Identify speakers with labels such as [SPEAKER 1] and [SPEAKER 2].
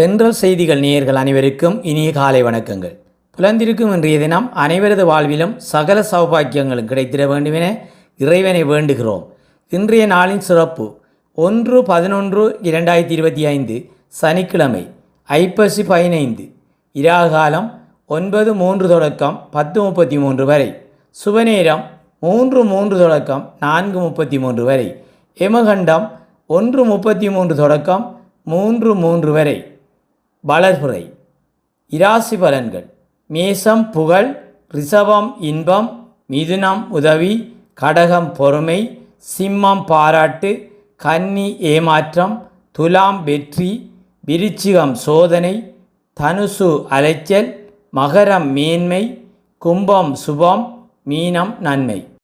[SPEAKER 1] தென்றல் செய்திகள் நேயர்கள் அனைவருக்கும் இனிய காலை வணக்கங்கள். புலந்திருக்கும் இன்றைய தினம் அனைவரது வாழ்விலும் சகல சௌபாக்கியங்களும் கிடைத்திட வேண்டுமென இறைவனை வேண்டுகிறோம். இன்றைய நாளின் சிறப்பு 1/11/2025 சனிக்கிழமை ஐப்பசி 15 இராகாலம் 9:03 தொடக்கம் 10:33 வரை, சுபநேரம் 3:03 தொடக்கம் 4:33 வரை, எமகண்டம் 1:33 தொடக்கம் 3:03 வரை. வளர்பிறை. இராசி பலன்கள்: மேசம் புகழ், ரிஷபம் இன்பம், மிதுனம் உதவி, கடகம் பொறுமை, சிம்மம் பாராட்டு, கன்னி ஏமாற்றம், துலாம் வெற்றி, விருச்சிகம் சோதனை, தனுசு அலைச்சல், மகரம் மேன்மை, கும்பம் சுபம், மீனம் நன்மை.